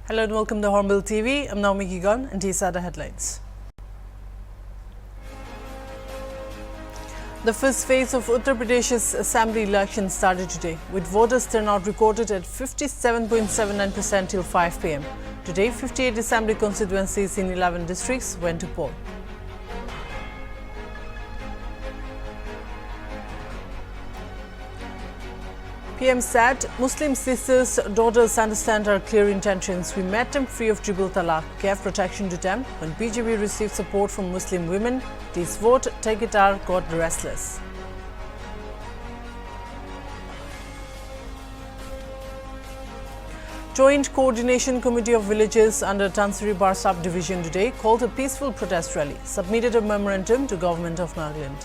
Hello and welcome to HornbillTV. I'm Naomi Gigon and these are the headlines. The first phase of Uttar Pradesh's assembly election started today, with voters turnout recorded at 57.79% till 5 p.m. Today, 58 assembly constituencies in 11 districts went to poll. PM said, Muslim sisters, daughters understand our clear intentions. We met them free of triple talaq, gave protection to them. When BJP received support from Muslim women, this vote Tegitar got restless. Joint Coordination Committee of Villages under Transferry Subdivision today called a peaceful protest rally, submitted a memorandum to Government of Nagaland.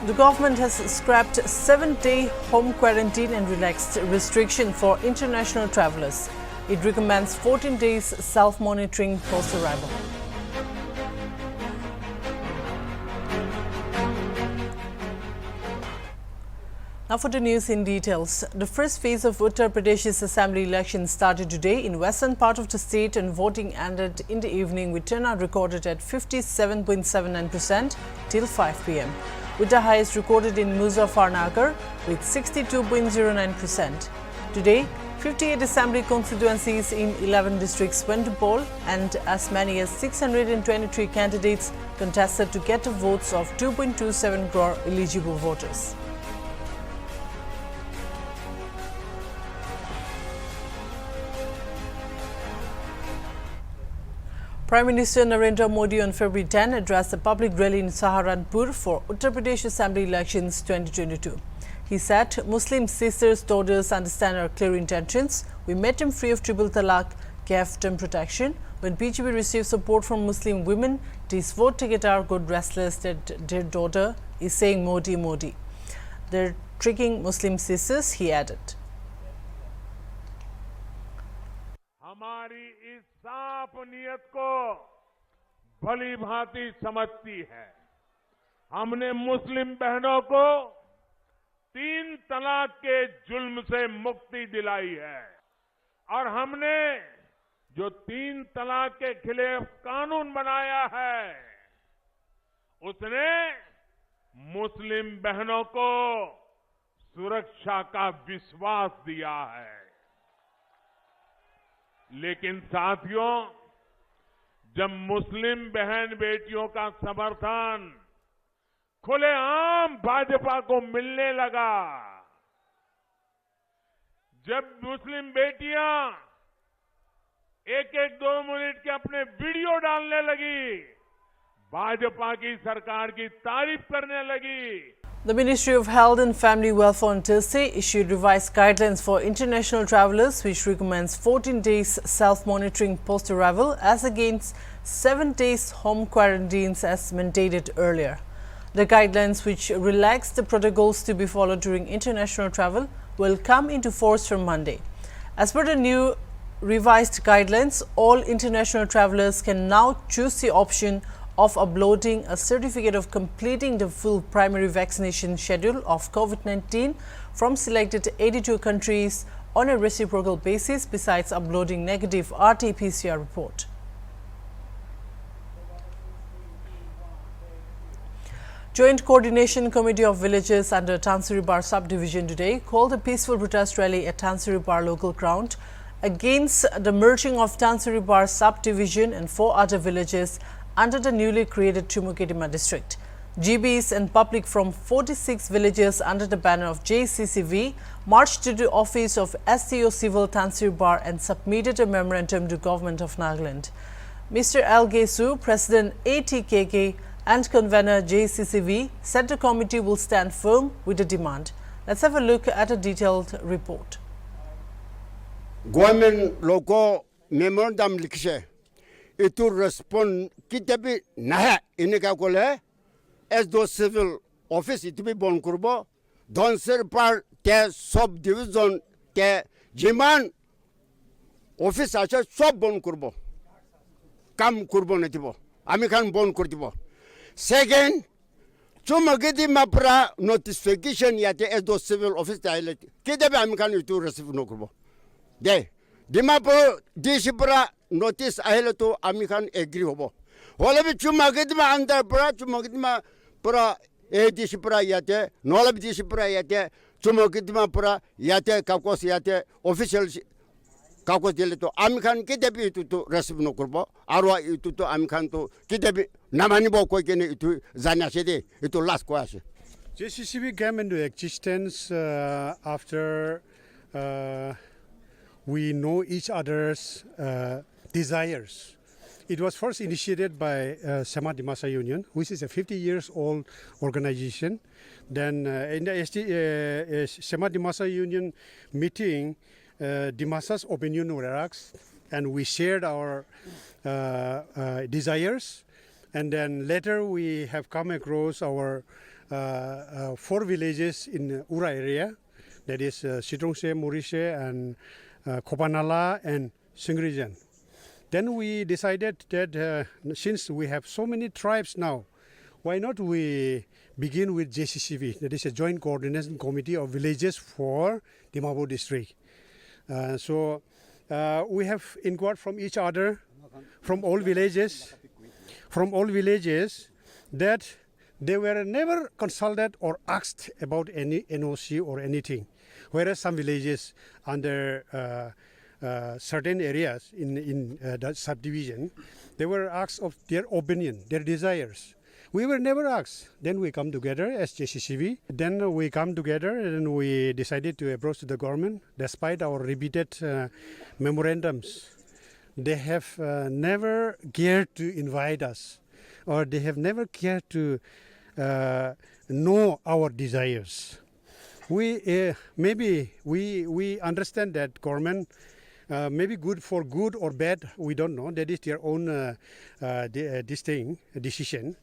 The government has scrapped 7-day home quarantine and relaxed restriction for international travellers. It recommends 14 days self-monitoring post-arrival. Now for the news in details. The first phase of Uttar Pradesh's assembly election started today in western part of the state and voting ended in the evening with turnout recorded at 57.79% till 5 p.m. with the highest recorded in Muzaffarnagar with 62.09%. Today, 58 assembly constituencies in 11 districts went to poll and as many as 623 candidates contested to get the votes of 2.27 crore eligible voters. Prime Minister Narendra Modi on February 10 addressed a public rally in Saharanpur for Uttar Pradesh Assembly Elections 2022. He said, Muslim sisters, daughters understand our clear intentions. We met them free of triple talaq, gave them protection. When BJP received support from Muslim women, this vote Tegitar got restless that their daughter is saying Modi, Modi. They're tricking Muslim sisters, he added. हमारी इस साफ नियत को भली भांति समझती है। हमने मुस्लिम बहनों को 3 तलाक के जुल्म से मुक्ति दिलाई है और हमने जो 3 तलाक के खिलाफ कानून बनाया है उसने मुस्लिम बहनों को सुरक्षा का विश्वास दिया है। लेकिन साथियों, जब मुस्लिम बहन बेटियों का समर्थन खुलेआम भाजपा को मिलने लगा, जब मुस्लिम बेटियां एक 2 मिनट के अपने वीडियो डालने लगी, भाजपा की सरकार की तारीफ करने लगी। The Ministry of Health and Family Welfare on Thursday issued revised guidelines for international travellers which recommends 14 days self-monitoring post-arrival as against 7 days home quarantines as mandated earlier. The guidelines, which relax the protocols to be followed during international travel, will come into force from Monday. As per the new revised guidelines, all international travellers can now choose the option of uploading a certificate of completing the full primary vaccination schedule of COVID-19 from selected 82 countries on a reciprocal basis, besides uploading negative RT-PCR report. Joint Coordination Committee of Villages under Transferry Subdivision today called a peaceful protest rally at Transferry local ground against the merging of Transferry Subdivision and 4 other villages under the newly created Chumukedima district. GBs and public from 46 villages under the banner of JCCV marched to the office of STO Civil Transferry and submitted a memorandum to Government of Nagaland. Mr. L. Gesu, President ATKK and convener JCCV, said the committee will stand firm with the demand. Let's have a look at a detailed report. Government logo memorandum likhe itu respond kita bi naha ini ka kole as do civil office itu bi bon kurbo donser par ke subdivision ke jiman office acha sob bon kurbo kam kurbo netibo ami kan bon kurtibo second cuma kita mapra notification ya te S2 civil office ta ile kita be amikan itu receive no kurbo de dimapur disipra notice ahele to amikan agree hobo wala bi cuma kita ma andar pra cuma kita ma pra disipra ya te nola bi disipra ya te cuma kita ma pra ya te kakos ya te official kakos dele to amikan kita bi itu to receive no kurbo arwa itu to amikan to kita bi namani bo ko kene itu zanya sede itu last question. JCCB came into existence after we know each other's desires. It was first initiated by Sema Dimasa Union, which is a 50 years old organization. Then in the Sema Dimasa Union meeting, Dimasa's opinion were asked, and we shared our desires. And then later we have come across our 4 villages in Ura area, that is Sitrongse, Murise, and Kopanala, and Singrijan. Then we decided that since we have so many tribes now, why not we begin with JCCV, that is a Joint Coordination Committee of Villages for Dimapur District. So we have inquired from each other, from all villages, that they were never consulted or asked about any NOC or anything. Whereas some villages under certain areas in the subdivision, they were asked of their opinion, their desires. We were never asked. Then we come together as JCCB. Then we come together and we decided to approach the government. Despite our repeated memorandums, they have never cared to invite us, or they have never cared to know our desires. We maybe we understand that government maybe good for good or bad, we don't know. That is their own decision.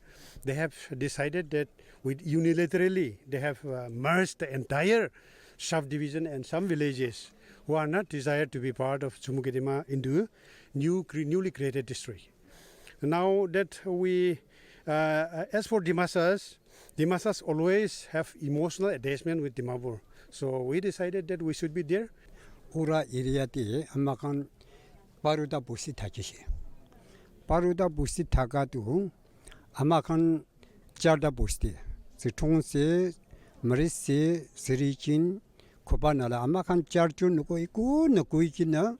They have decided that unilaterally they have merged the entire subdivision and some villages who are not desired to be part of Sumukidima into newly created district. Now that we, as for Dimasas always have emotional attachment with Dimapur. So we decided that we should be there. Ura area te amakan paruda busi thakise. Paruda busi thakatu amakan charda busti. Sitrongse, Marise, Sirichin, Kopanala amakan charjun nuko iku nukuikina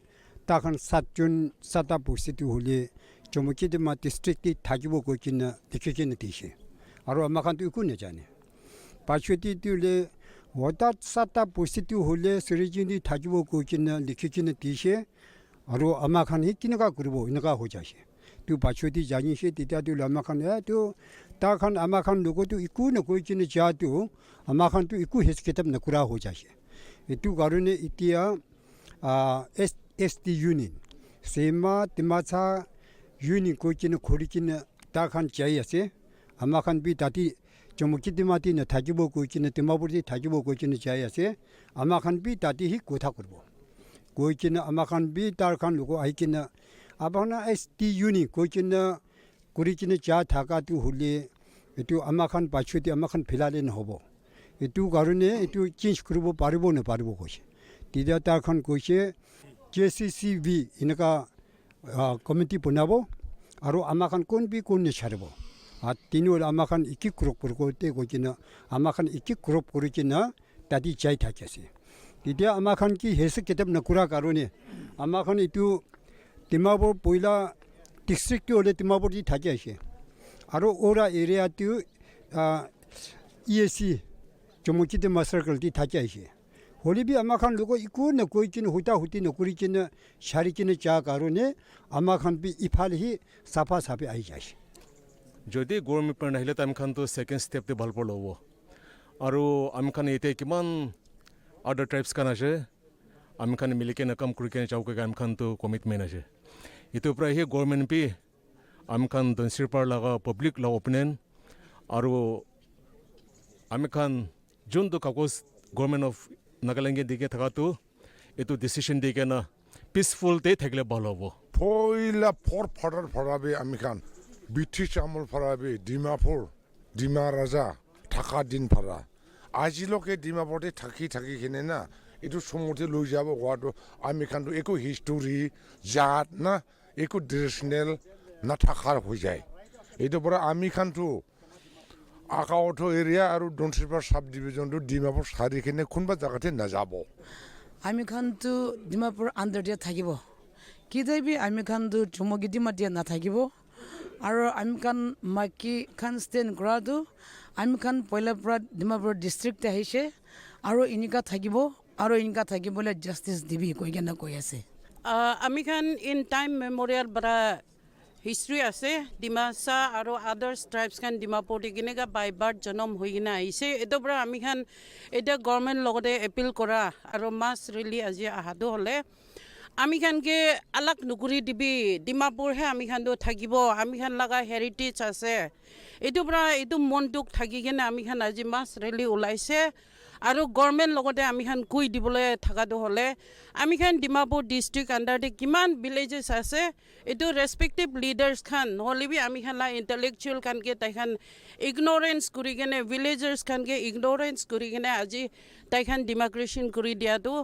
takan satjun sata busi tu huli Jomukidima district tajibo kokina dikikina tishi. Aro amakan tu iku nejane. Pachuti tule Wadat sata positu hule Sirichin tajibo kokina dikikina tishi. Aro amakan hikina grubo inaga hojashi. Tu pachuti janishe titatu amakan ya tu takan amakan nuko tu iku nukuikina jatu amakan tu iku heskitab nakura hojashi. Itu garune itia ST Union. Sema Dimasa Union koikina korikina takan jayase. Amakan bi tati Jomukidimati na tajibo koikina Dimapurti tajibo koikina jayase. Amakan bi tati hi kota kurbo. Koikina amakan bi tarkan luko aikina. Abana ST Union koikina korikina ja takatu huli. Itu amakan pachuti amakan pilale hobo. Itu garune itu change kurubo paribo na paribo koshi. Tidak tarkan koshi JCCB inaka committee punabo. Aro amakan kon bi kon ne charbo. Tinul amakan iki group kurkote kochina amakan iki group kurikina tadi jai thakase. Tidak amakan ki hesek kitab nakura karone. Amakan itu Dimapur poila district tu oleh Dimapur di thakase. Aro ora area tu ESC Jomukidima circle di thakase. Holibi amakan lugo iku na koikin huta huti na kurikin sharikin cha karone amakan bi ipalhi sapa sapi ai jashi. যদি government পৰা নাহিলে আমি খান তো second step তে ভাল পৰ ল'ব আৰু আমি খান এতে কিমান আদাৰ ট্ৰাইবছ খান আছে আমি খান মিলিকে না কাম কৰিকে যাওকে আমি খান তো কমিটমেণ্ট আছে ইটো পৰা হে গভৰ্ণমেণ্ট পি আমি খান দনসিৰ পাৰ লগা পাব্লিক ল অপিনিয়ন আৰু আমি খান যোন তো কাগজ গভৰ্ণমেণ্ট অফ নাগালেণ্ড দিকে থাকাটো এটো ডিসিশন দিকে না পিসফুল তে থাকলে ভাল হ'ব পইলা ফৰ ফডাৰ ফৰাবে আমি খান British Amul Farabi, Dimapur, Dima Raja, থাকা দিন ভাড়া আজিলৈকে ডিমাপুৰতে থাকি কিনে না এইটো চমুতে লৈ যাব হোৱাটো আমি খানটো একো হিষ্টৰী জাত না একো ট্ৰেডিশ্যনেল নাথাকাৰ হৈ যায় এইটোৰ পৰা আমি খানটো আকাউথ এৰিয়া আৰু ডনচিপাৰ সাব ডিভিজনটো ডিমাপুৰ সাৰি কিনে কোনোবা জেগাতে নাযাব আমি খানটো ডিমাপুৰ আণ্ডাৰ দিয়া থাকিব কিদাবি আমি খানটো চমকি ডিমা দিয়া নাথাকিব আৰু আমি খান মাকি খান ষ্টেণ্ড কৰাটো আমি খান পইলাৰ পৰা ডিমাপুৰ ডিষ্ট্ৰিক্ট আহিছে আৰু এনেকা থাকিব আৰু এনেকা থাকিবলৈ জাষ্টিছ দিবি কৈ কেনে কৈ আছে আমি খান ইন টাইম মেমৰিয়েল পৰা হিষ্ট্ৰী আছে ডিমাচা আৰু আদাৰ্ছ ট্ৰাইবছ খান ডিমাপুৰতে কেনেকৈ বাই বাৰ্থ জন্ম হৈ কিনে আহিছে এইটোৰ পৰা আমি খান এতিয়া গভৰ্ণমেণ্ট লগতে এপিল কৰা আৰু মাছ ৰেলি আজি অহাটো হ'লে আমি খানকে আলাক নকৰি দিবি ডিমাপুৰহে আমি খানটো থাকিব আমি খান লগা হেৰিটেজ আছে এইটোৰ পৰা এইটো মনটোক থাকি কিনে আমি খান আজি মাছ ৰেলি ওলাইছে আৰু গভৰ্ণমেণ্ট লগতে আমি খান কৈ দিবলৈ থকাটো হ'লে আমি খান ডিমাপুৰ ডিষ্ট্ৰিক্ট আণ্ডাৰতে কিমান ভিলেজেছ আছে এইটো ৰেছপেক্টিভ লিডাৰ্ছ খান নহ'লেবি আমি খান ইণ্টেলেকচুৱেল খানকে তাইখান ইগন'ৰেঞ্চ কৰি কিনে ভিলেজাৰ্ছ খানকে ইগন'ৰেঞ্চ কৰি কিনে আজি তাইখান ডিমাক্ৰেশ্যন কৰি দিয়াটো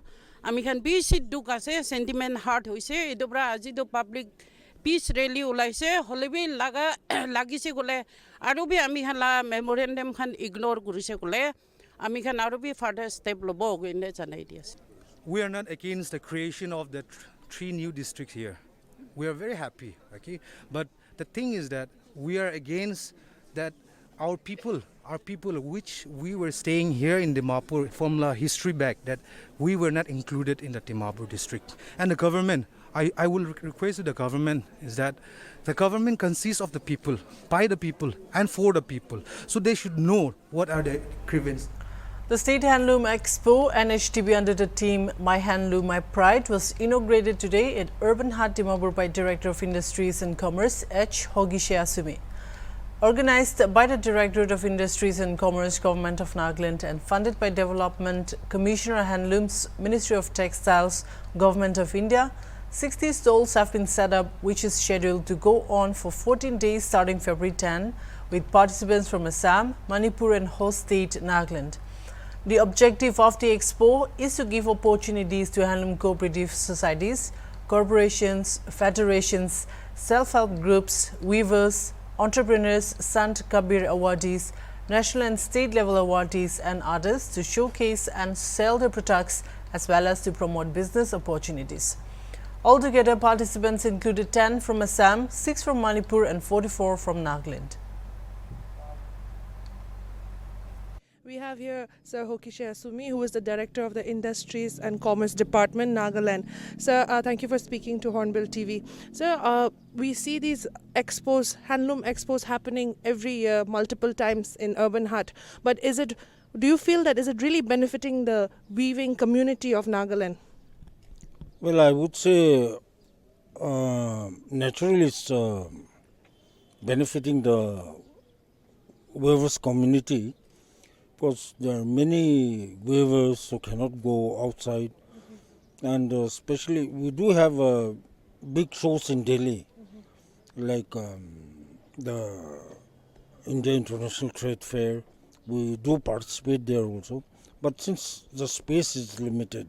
আমি খান বেছি দুখ আছে চেণ্টিমেণ্ট হাৰ্ট হৈছে এইটোৰ পৰা আজিতো পাব্লিক পিচ ৰেলি ওলাইছে হ'লেবি লাগিছে ক'লে আৰু বি আমি খান মেমৰেণ্ডাম খান ইগন'ৰ কৰিছে ক'লে আমি খান আৰু বি ফাৰ্ডাৰ ষ্টেপ ল'ব গৈ জানাই দি আছে We are not against the creation of the three new districts here. We are very happy, okay? But the thing is that we are against that our people which we were staying here in Dimapur from the history back, that we were not included in the Dimapur district. And the government, I will request to the government is that the government consists of the people, by the people and for the people. So they should know what are the grievances. The State Handloom Expo NHTB under the theme My Handloom, My Pride was inaugurated today at Urban Heart Dimapur by Director of Industries and Commerce H. Hogishe Asumi. Organized by the Directorate of Industries and Commerce, Government of Nagaland and funded by Development Commissioner Handlooms, Ministry of Textiles, Government of India, 60 stalls have been set up which is scheduled to go on for 14 days starting February 10 with participants from Assam, Manipur and host state Nagaland. The objective of the Expo is to give opportunities to handloom cooperative societies, corporations, federations, self-help groups, weavers, entrepreneurs, Sant Kabir awardees, national and state level awardees and others to showcase and sell their products as well as to promote business opportunities. Altogether, participants included 10 from Assam, 6 from Manipur and 44 from Nagaland. We have here Sir Hogishe Asumi, who is the Director of the Industries and Commerce Department, Nagaland. Sir, thank you for speaking to Hornbill TV. Sir, we see these expos, handloom expos happening every year, multiple times in Urban Hut. But do you feel that is it really benefiting the weaving community of Nagaland? Well, I would say naturally it's benefiting the weavers community. Because there are many weavers who cannot go outside, and especially we do have big shows in Delhi, like the India International Trade Fair. We do participate there also, but since the space is limited,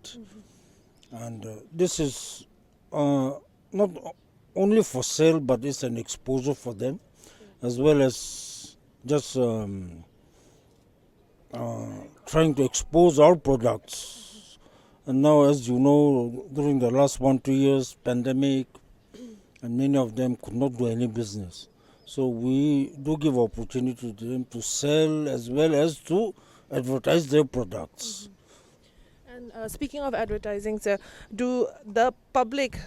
and this is not only for sale, but it's an exposure for them, as well as just trying to expose our products. And now, as you know, during the last 1-2 years, pandemic, and many of them could not do any business. So we do give opportunity to them to sell as well as to advertise their products. And speaking of advertising, sir, do the public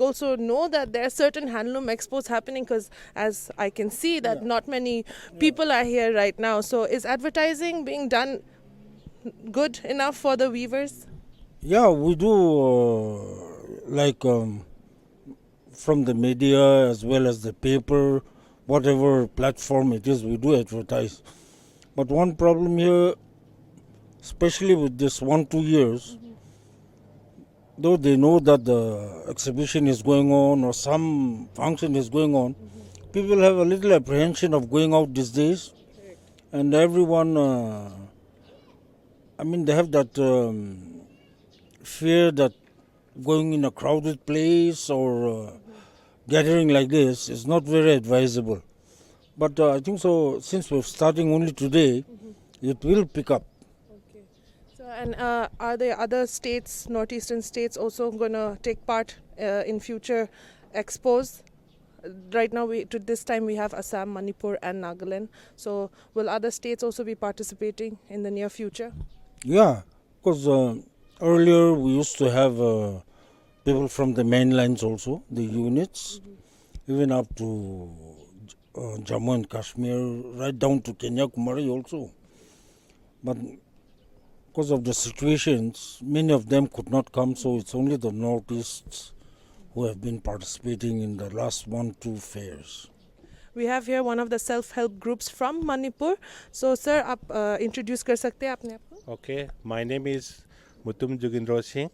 also know that there are certain handloom expos happening? Because as I can see that not many people are here right now. So is advertising being done good enough for the weavers? Yeah, we do from the media as well as the paper, whatever platform it is, we do advertise. But one problem here, especially with this 1-2 years, though they know that the exhibition is going on or some function is going on, people have a little apprehension of going out these days. and everyone, I mean, they have that fear that going in a crowded place or gathering like this is not very advisable. But I think so, since we're starting only today, it will pick up. Okay. So, and are the other states, northeastern states, also going to take part in future expos? Right now, this time we have Assam, Manipur, and Nagaland. So, will other states also be participating in the near future? Yeah, because earlier we used to have people from the mainlands also, the units, even up to Jammu and Kashmir, right down to Kanyakumari also. But because of the situations, many of them could not come, so it's only the Northeast who have been participating in the last 1-2 fairs. We have here one of the self-help groups from Manipur. So, sir, आप introduce कर सकते हैं अपने आप को? Okay, my name is Mutum Jugindro Singh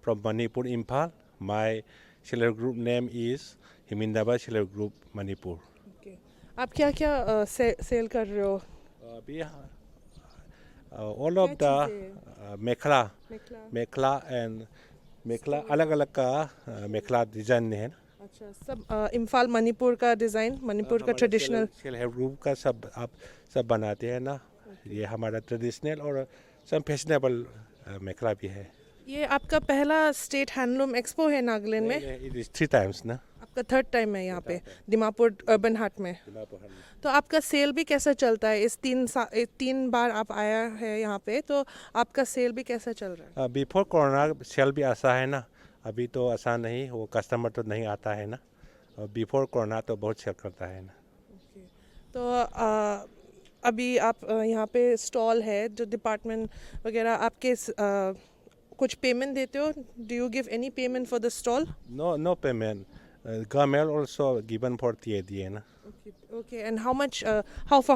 from Manipur, Impal. My self-help group name is Himindaba Self-help Group, Manipur. Okay. आप क्या-क्या cell कर रहे हो? All of the mekhela and मेखला अलग-अलग का मेखला डिजाइन है. अच्छा, सब इम्फाल मणिपुर का डिजाइन, मणिपुर का ट्रेडिशनल सेल्फ हेल्प ग्रुप का सब आप सब बनाते हैं ना. ये हमारा ट्रेडिशनल और सब फैशनेबल मेखला भी है. ये आपका पहला स्टेट हैंडलूम एक्सपो है नागालैंड में? It is 3 times ना. आपका थर्ड टाइम है यहाँ पे दिमापुर अर्बन हाट में. तो आपका सेल भी कैसा चलता है? इस 3 बार आप आया है यहाँ पे, तो आपका सेल भी कैसा चल रहा है? बिफोर कोरोना सेल भी ऐसा है ना. अभी तो आसान नहीं, वो कस्टमर तो नहीं आता है ना. और बिफोर कोरोना तो बहुत सेल करता है ना. तो अभी आप यहाँ पे स्टॉल है जो डिपार्टमेंट वगैरह आपके कुछ पेमेंट देते हो? Do you give any payment for the stall? No payment. Government also given for TAD ना. Okay, and for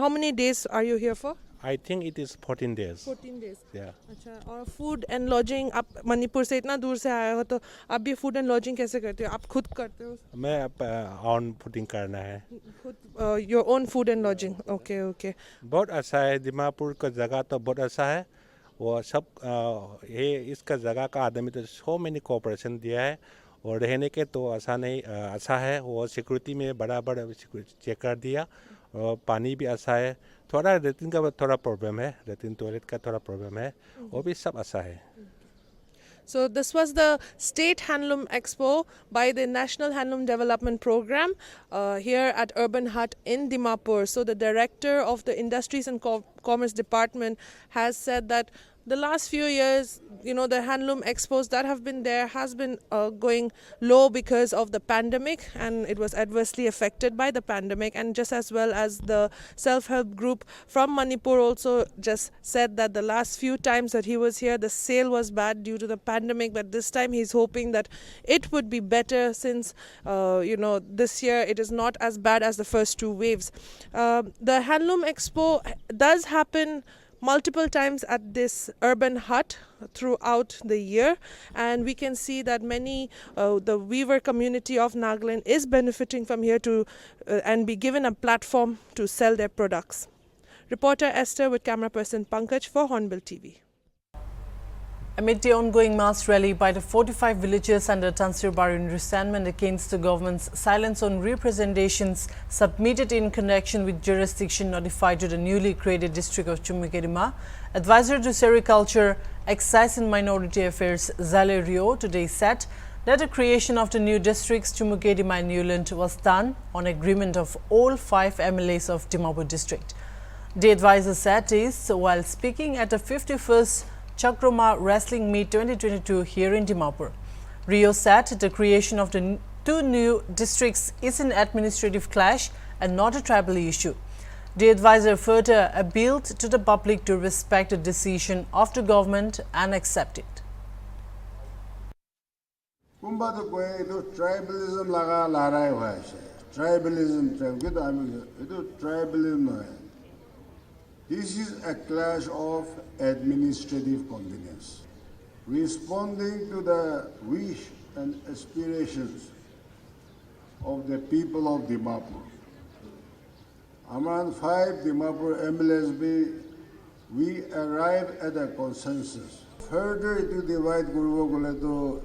how many days are you here for? I think it is 14 days. 14 days. Yeah. अच्छा, और food and lodging, आप मणिपुर से इतना दूर से आए हो तो आप भी फूड एंड लॉजिंग कैसे करते हो? आप खुद करते हो? मैं ऑन फूडिंग करना है. खुद your own food and lodging. Okay. बहुत अच्छा है. दिमापुर का जगह तो बहुत अच्छा है. वो सब ये इसका जगह का आदमी तो सो मैनी कोऑपरेशन दिया है. और रहने के तो अच्छा है. वो सिक्योरिटी में बराबर चेक कर दिया. और पानी भी अच्छा है. थोड़ा रेटिन का थोड़ा प्रॉब्लम है. रेटिन टॉयलेट का थोड़ा प्रॉब्लम है. वो भी सब अच्छा है. So this was the State Handloom Expo by the National Handloom Development Program here at Urban Hut in Dimapur. So the director of the Industries and Commerce Department has said that the last few years, the handloom expos that have been there has been going low because of the pandemic, and it was adversely affected by the pandemic. And just as well as the self-help group from Manipur also just said that the last few times that he was here, the sale was bad due to the pandemic, but this time he's hoping that it would be better since, this year it is not as bad as the first 2 waves. The handloom expo does happen multiple times at this urban hut throughout the year, and we can see that many the weaver community of Nagaland is benefiting from here to and be given a platform to sell their products. Reporter Esther with camera person Pankaj for Hornbill TV. Amid the ongoing mass rally by the 45 villagers under Transferry in resentment against the government's silence on representations submitted in connection with jurisdiction notified to the newly created district of Chumukedima, Advisor to Sericulture, Excise and Minority Affairs Zale Rio today said that the creation of the new districts Chumukedima and Newland was done on agreement of all 5 MLAs of Dimapur district. The advisor said this while speaking at the 51st Chakrama Wrestling Meet 2022 here in Dimapur. Rio said the creation of the 2 new districts is an administrative clash and not a tribal issue. The advisor further appealed to the public to respect the decision of the government and accept it. Tribalism. This is a clash of administrative convenience, responding to the wish and aspirations of the people of Dimapur. Among 5 Dimapur MLSB, we arrived at a consensus. Further to divide Guru Goleto,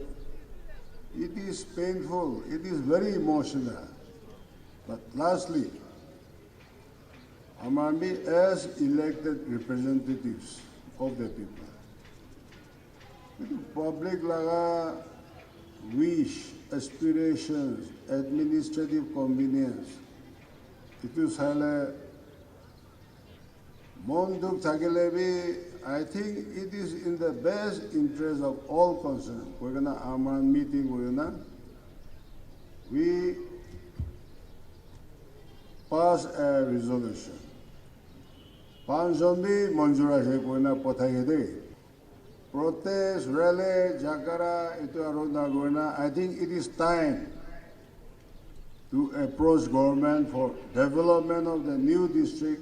it is painful, it is very emotional. But lastly, Amami as elected representatives of the people, public laga wish, aspirations, administrative convenience, it is Monduk Thagelebi, I think it is in the best interest of all concerned. We're going to Aman meeting, we pass a resolution. Panjombi Manjura Shekuna Potayede. Protest, rally, Jakara, ito aruna guena. I think it is time to approach government for development of the new district.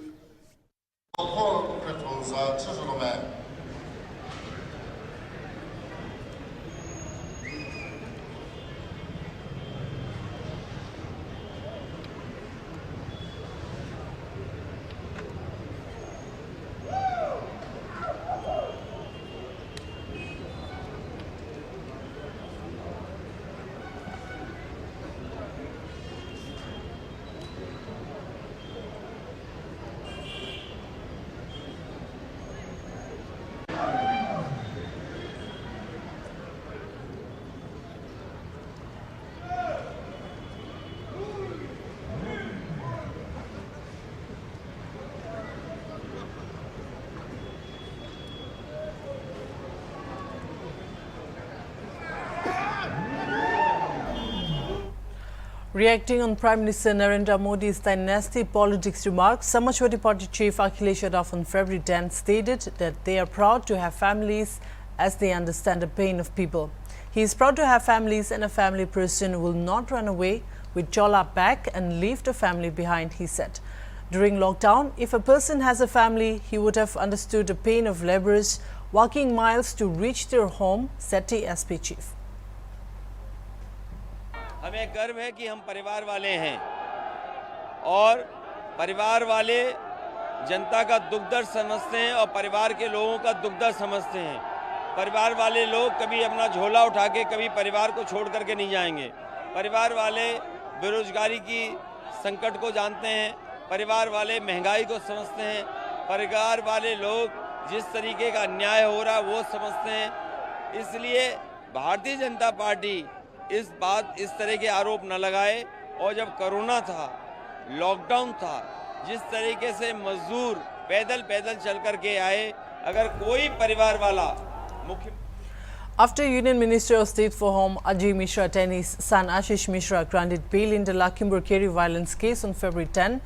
Reacting on Prime Minister Narendra Modi's dynasty politics remarks, Samajwadi Party Chief Akhilesh Yadav on February 10 stated that they are proud to have families as they understand the pain of people. He is proud to have families and a family person will not run away with chola back and leave the family behind, he said. During lockdown, if a person has a family, he would have understood the pain of laborers walking miles to reach their home, said the SP chief. हमें गर्व है कि हम परिवार वाले हैं और परिवार वाले जनता का दुख दर्द समझते हैं और परिवार के लोगों का दुख दर्द समझते हैं। परिवार वाले लोग कभी अपना झोला उठा के कभी परिवार को छोड़ करके नहीं जाएंगे। परिवार वाले बेरोजगारी की संकट को जानते हैं, परिवार वाले महंगाई को समझते हैं, परिवार वाले लोग जिस तरीके का अन्याय हो रहा है वो समझते हैं। इसलिए भारतीय जनता पार्टी इस तरह के आरोप न लगाए और जब कोरोना था, लॉकडाउन था, जिस तरीके से मजदूर पैदल चल करके आए, अगर कोई परिवार वाला मुख्य After Union Minister of State for Home Ajay Mishra Tenny's son Ashish Mishra granted bail in the Lakhimpur Keri violence case on February 10,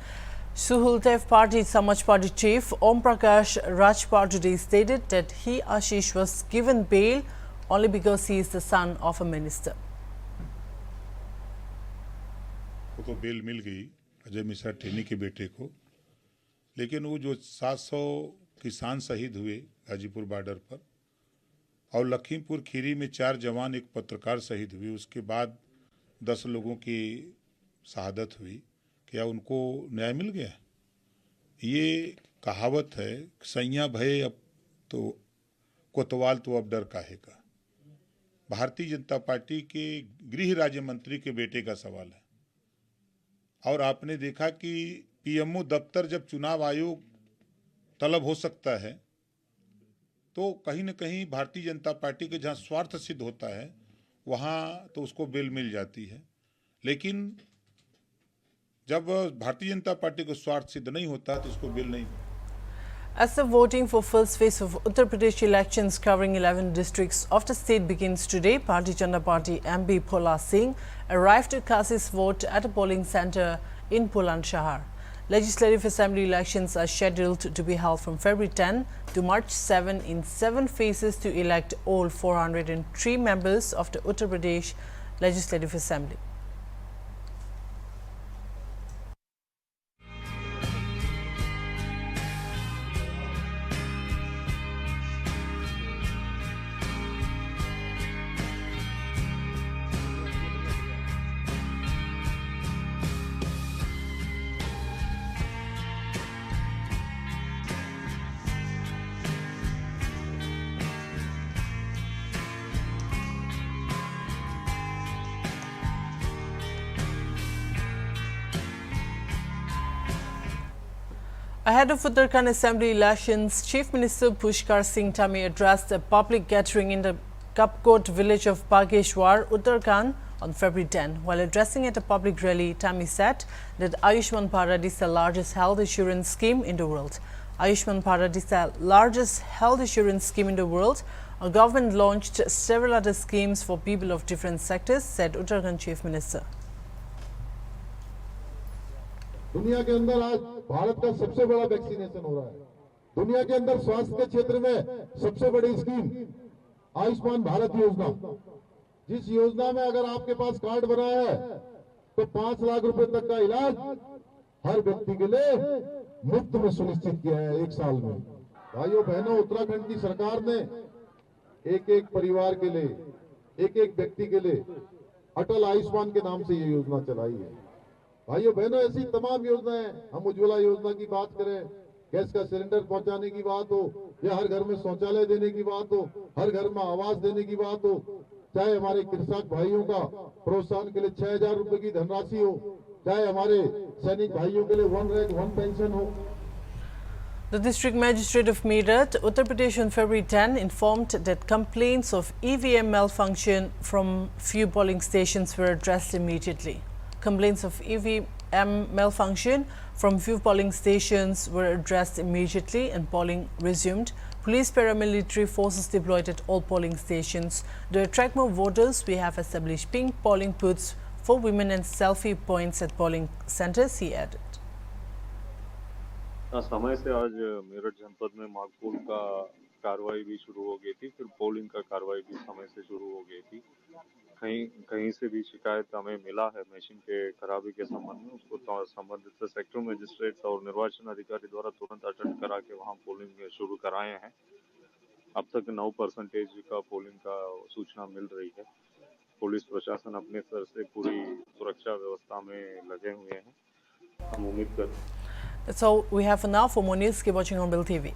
Suhuldev Party Samaj Party Chief Om Prakash Rajpal today stated that he, Ashish, was given bail only because he is the son of a minister. को bell मिल गई अजय मिश्रा टेनी के बेटे को, लेकिन वो जो 700 किसान शहीद हुए गाजीपुर बॉर्डर पर और लखीमपुर खीरी में 4 जवान एक पत्रकार शहीद हुए, उसके बाद 10 लोगों की शहादत हुई, क्या उनको न्याय मिल गया? ये कहावत है, सैया भय अब तो कोतवाल तो अब डर काहे का। भारतीय जनता पार्टी के गृह राज्य मंत्री के बेटे का सवाल है और आपने देखा कि पीएमओ दफ्तर जब चुनाव आयोग तलब हो सकता है तो कहीं न कहीं भारतीय जनता पार्टी के जहां स्वार्थ सिद्ध होता है वहां तो उसको बेल मिल जाती है, लेकिन जब भारतीय जनता पार्टी को स्वार्थ सिद्ध नहीं होता तो उसको बेल नहीं। As the voting for first phase of Uttar Pradesh elections covering 11 districts of the state begins today, Bharatiya Janata Party MP Bhola Singh arrived to cast his vote at a polling centre in Bulandshahr. Legislative Assembly elections are scheduled to be held from February 10 to March 7 in 7 phases to elect all 403 members of the Uttar Pradesh Legislative Assembly. Ahead of Uttarakhand Assembly elections, Chief Minister Pushkar Singh Dhami addressed a public gathering in the Kapkot village of Bageshwar, Uttarakhand on February 10. While addressing at a public rally, Dhami said that Ayushman Bharat is the largest health insurance scheme in the world. Ayushman Bharat is the largest health insurance scheme in the world. Our government launched several other schemes for people of different sectors, said Uttarakhand Chief Minister. दुनिया के अंदर आज भारत का सबसे बड़ा vaccination हो रहा है। दुनिया के अंदर स्वास्थ्य के क्षेत्र में सबसे बड़ी स्कीम आयुष्मान भारत योजना, जिस योजना में अगर आपके पास कार्ड बना है तो 5 लाख रुपए तक का इलाज हर व्यक्ति के लिए मुफ्त में सुनिश्चित किया है 1 साल में। भाइयों बहनों, उत्तराखंड की सरकार ने एक परिवार के लिए, एक व्यक्ति के लिए अटल आयुष्मान के नाम से ये योजना चलाई है। भाइयों बहनों, ऐसी तमाम योजनाएं, हम उज्ज्वला योजना की बात करें, गैस का सिलेंडर पहुंचाने की बात हो, या हर घर में शौचालय देने की बात हो, हर घर में आवास देने की बात हो, चाहे हमारे कृषक भाइयों का प्रोत्साहन के लिए 6,000 रुपए की धनराशि हो, चाहे हमारे सैनिक भाइयों के लिए 1 रैंक 1 पेंशन हो। The District Magistrate of Meerut, Uttar Pradesh on February 10 informed that complaints of EVM malfunction from few polling stations were addressed immediately. Complaints of EVM malfunction from few polling stations were addressed immediately and polling resumed. Police paramilitary forces deployed at all polling stations. To attract more voters, we have established pink polling booths for women and selfie points at polling centers, he added. समय से आज मेरठ जनपद में माकपूल का कार्रवाई भी शुरू हो गई थी, फिर पोलिंग का कार्रवाई भी समय से शुरू हो गई थी। कहीं से भी शिकायत हमें मिला है मशीन के खराबी के संबंध में, उसको संबंधित सेक्टर मजिस्ट्रेट और निर्वाचन अधिकारी द्वारा तुरंत अटेंड करा के वहाँ पोलिंग शुरू कराए हैं। अब तक 9% का पोलिंग का सूचना मिल रही है। पुलिस प्रशासन अपने स्तर से पूरी सुरक्षा व्यवस्था में लगे हुए हैं। हम उम्मीद करते हैं। That's all we have for now. For more news, keep watching HornbillTV.